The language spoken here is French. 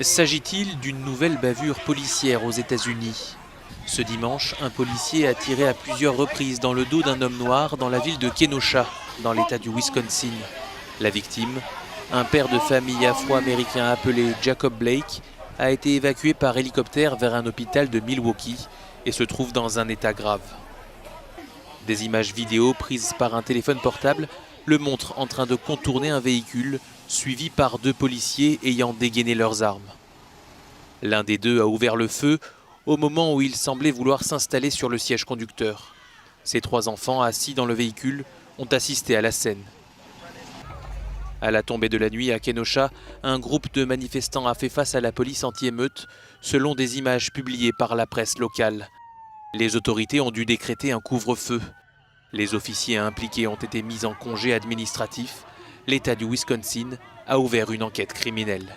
S'agit-il d'une nouvelle bavure policière aux États-Unis? Ce dimanche, un policier a tiré à plusieurs reprises dans le dos d'un homme noir dans la ville de Kenosha, dans l'État du Wisconsin. La victime, un père de famille afro-américain appelé Jacob Blake, a été évacué par hélicoptère vers un hôpital de Milwaukee et se trouve dans un état grave. Des images vidéo prises par un téléphone portable le montrent en train de contourner un véhicule, suivi par deux policiers ayant dégainé leurs armes. L'un des deux a ouvert le feu au moment où il semblait vouloir s'installer sur le siège conducteur. Ses trois enfants, assis dans le véhicule, ont assisté à la scène. À la tombée de la nuit à Kenosha, un groupe de manifestants a fait face à la police anti-émeute, selon des images publiées par la presse locale. Les autorités ont dû décréter un couvre-feu. Les officiers impliqués ont été mis en congé administratif. L'État du Wisconsin a ouvert une enquête criminelle.